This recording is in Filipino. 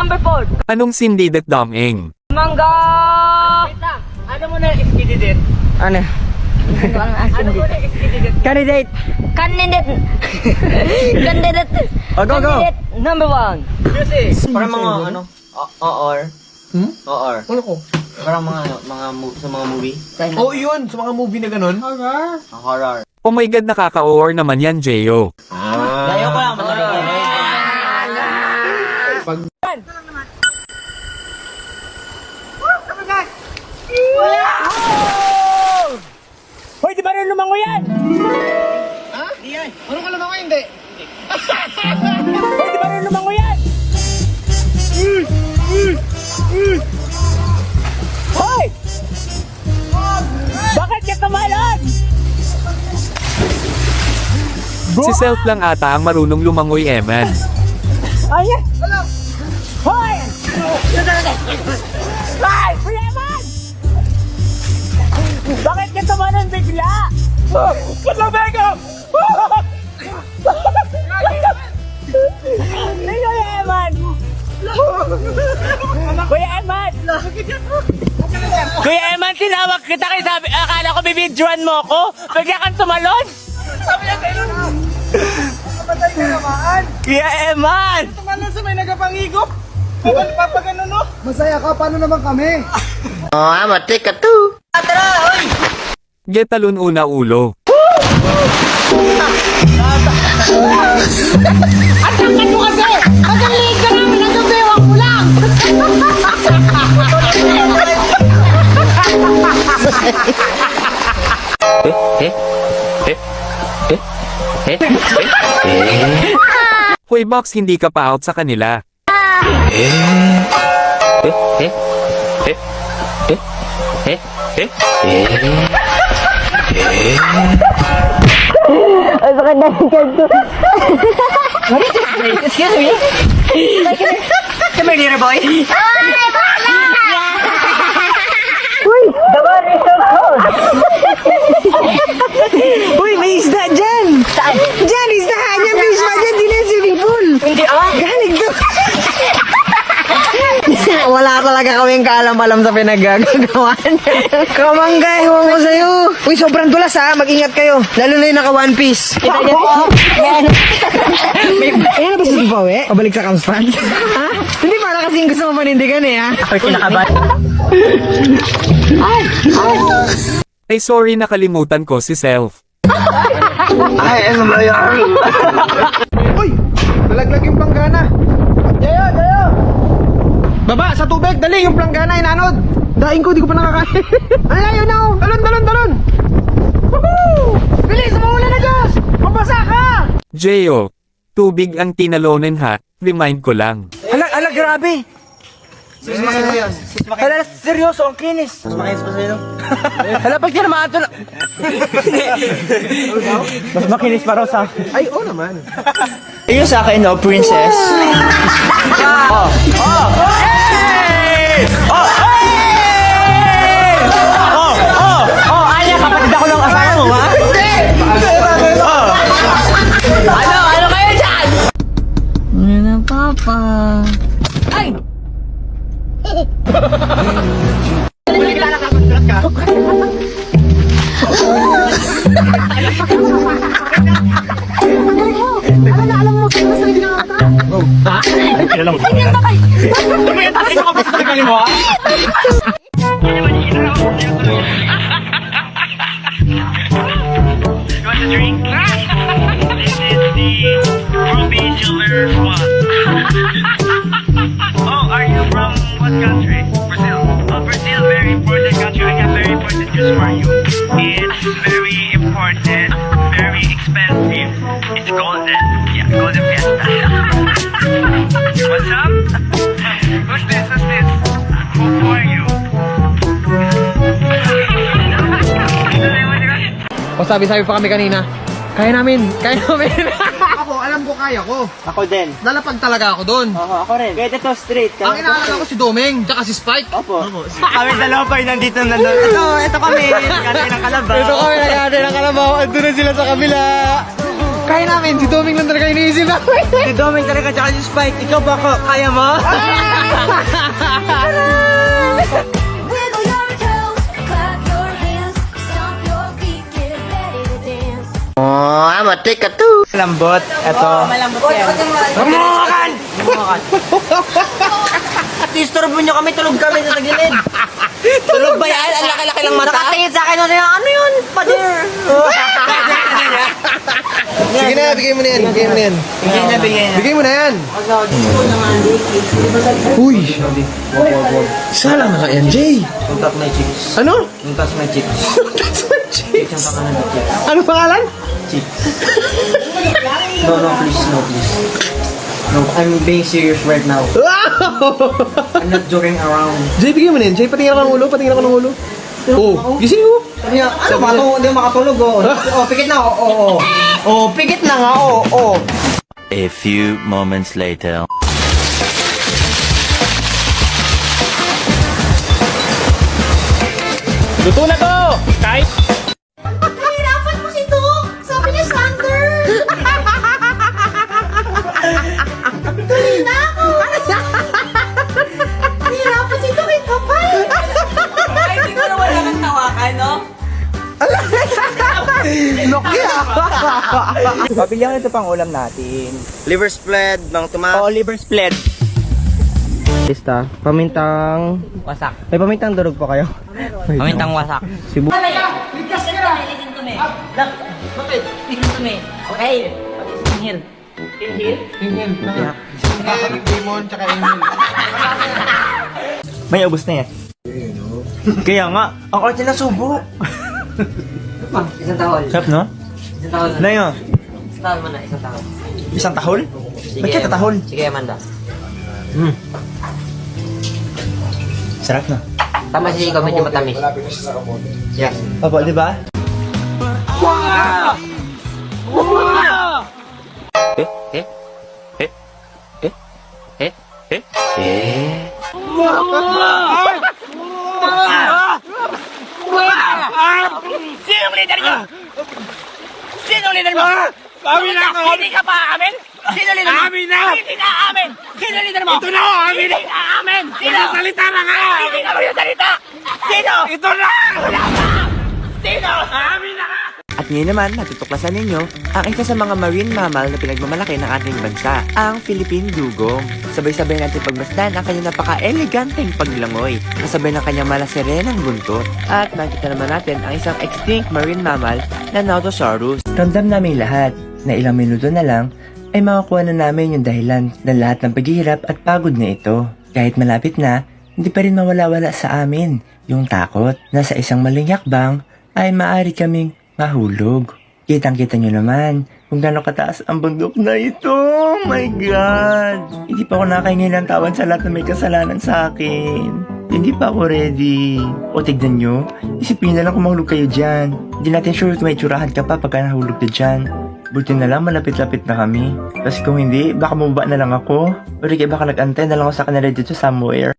Number 4. Anong sindidet daming? Mangga. Ano mo na iskididit? Ano? Ano mo na iskididit? Candidate. Candidate. Candidate. Go. Candidate number 1. Music. Parang mga ano? OR. OR. Ano ko? Parang mga sa mga movie. Oh, yun. Sa mga movie na ganun. Horror. Oh my god, nakaka-or naman yan, Jeyo. Layo ko lang. Hoy, di ba rin lumango yan? Ha? Iyan. Ano ka lang ako hindi? Hoy, di ba rin lumango yan? Hoy! Bakit ka tumalon? Si Self lang ata ang marunong lumangoy, Eman. Ayan! Hoy! Ay! Kuya Eman! Bakit ka tumalon bigla? Patlamay ka! Kuya Eman! Kuya Eman! Kuya Eman, tinawag kita kay sabi, akala ko bibidyoan mo ko. Bigla kang tumalon? Sabi niya sa'yo na. Kapatay ka naman. Kuya Eman! Tumalan sa may nagapangigop. Papagano no? Masaya ka. Paano naman kami? Getalon una ulo. At tangkan mo kasi! Hanggang liig ka namin, hanggang bewang mo lang! Hoy Box, hindi ka pa out sa kanila. Ay, bakit nasikan ko? Excuse me? Come here, little boy. Uy, the water is so cold. Uy, may isda dyan. Dyan, isdahan niya. May isda dyan. Di na yung swimming pool. Hindi, galing doon. Wala talaga kaming kaalam-alam sa pinagagagawan. Kamangga, ewan ko sa'yo. Uy, sobrang dulas ha. Mag-ingat kayo. Lalo na yung naka one piece. Kita niyo po. Ayan na ba sa tupawi? Pabalik sa Kamspan? Ha? Hindi para kasing gusto mo panindigan eh ha? Ako'y kinakabat. Ay sorry, nakalimutan ko si Self. Ay, ano ba yan? Uy! Nalaglag yung planggana. Jayo! Baba, sa tubig! Dali, yung planggana inanod! Daing ko, di ko pa nakakain. Ang layo na oh! Talon! Woohoo! Bilis, umuulan na Diyos! Mabasa ka! Jeyo, tubig ang tinalonin ha. Remind ko lang. Ala, grabe. Ala, seryoso, ang kinis. Mas makinis pa sa'yo. Ala, pag tinamaan ito na... Mas makinis pa, Rosa. Ay, oo naman. Ayun sa akin, no, princess. Anya, kapatid ako ng asawa mo, ha? Ano kayo dyan? Ano na, Papa? Ay! You want a drink? This is the Ruby Silver Swan. Oh, are you from what country? Brazil. Oh, Brazil, very important country. I have very important news for you. It's very important, very expensive. It's golden. Yeah, golden fiesta. What's up? Who's this? Who are you? O sabi pa kami kanina, kaya namin. Ako, alam ko kaya ko. Ako din. Lalapag talaga ako doon. Oo, ako rin. Pwede to straight. Ang inaalala ko si Domeng, tsaka si Spike. Opo. Kami dalawa pa yung nandito na doon. Ito kami. Kantay ng kalabaw. Ito kami nag-ate ng kalabaw, andun na sila sa kabila. Kaya namin, si Domeng lang talaga iniisip namin. Si Doming talaga tsaka si Spike. Ikaw ba ko? Kaya mo? Wiggle your toes, clap your hands, stomp your feet, get ready to dance. Lambot. Ito. Mamuhakan! Disturbo nyo kami, tulog kami sa tagilid. Tulog ba yan? Ang laki-laki lang mata. Nakatingin sa akin, ano yun? Pader. Sige na, bigay mo na yan. Bigay mo na yan. Bigay mo na yan. Uy. Sala na ka yan, Jay. Yung top my chicks. Ano? Yung top my chicks. Chicks ang pakanan ng chicks. Ano pangalan? No, please. No, I'm being serious right now. I'm not joking around. Jay, bigay mo na yan. Jay, patingin ako ng ulo. Patingin ako ng ulo. Oh, gising mo. Sabi niya, hindi mo makatulog, oh. Oh, pikit na, oh. Oh, pikit na nga, oh. A few moments later. Luto na to! Kahit Hirapan mo si Tuk! Sabi niya, Sander! Tuloy na ako! Hirapan si Tuk, kapal! Ay, hindi ko na wala kang tawakan, no? Pabili ako ito pang ulam natin. Liver spread, bang tumak. Oo, liver split. Lista, pamintang... Wasak. May pamintang durog pa kayo? Pamintang wasak. Sibu... Listen to me. Bakit? Listen to me. Okay. Inhale. Inhale? May ubos na yan. Kaya nga, ang arte na subo. Isang tahol. Sarap, no? Isang tahol Na yun. Isang tahol mo na. Isang tahol. Isang tahol? Ba't siya tatahol? Sige, Amanda. Sarap na. Tama si Chico, medyo matamis. Yes. Opo, di ba? Sinong leader nyo? Sinong leader mo? Amin na ako! Hindi ka pa amin? Sino leader mo? Amin na! Hindi ka amin! Sino leader mo? Ito na ako! Amin! Hindi ka amin! Sino? Salita na nga! Hindi ka magsasalita! Sino? Ito na! Wala ka! Sino? Amin na nga! At ngayon naman, natutuklasan ninyo ang isa sa mga marine mammal na pinagmamalaki ng ating bansa, ang Philippine Dugong. Sabay-sabay natin pagmasdan ang kanyang napaka-eleganteng paglangoy, kasabay ng kanyang malaserenang buntot. At nakita naman natin ang isang extinct marine mammal na Nautosaurus. Ramdam namin lahat na ilang minuto na lang ay makakuha na namin yung dahilan ng lahat ng paghihirap at pagod na ito. Kahit malapit na, hindi pa rin mawala-wala sa amin yung takot na sa isang maling hakbang ay maaari kaming mahulog. Kitang-kita nyo naman kung gano'ng kataas ang bundok na ito. Oh my God! Hindi pa ako nakahingi ng tawad sa lahat na may kasalanan sa akin. Hindi pa ako ready. O tignan nyo, isipin na lang kung mahulog kayo dyan. Hindi natin sure kung may tsurahan ka pa pagka nahulog ka dyan. Buti na lang malapit-lapit na kami. Tapos kung hindi, baka mababa na lang ako. O di kaya baka nag-antay na lang ako sa kanila dito somewhere.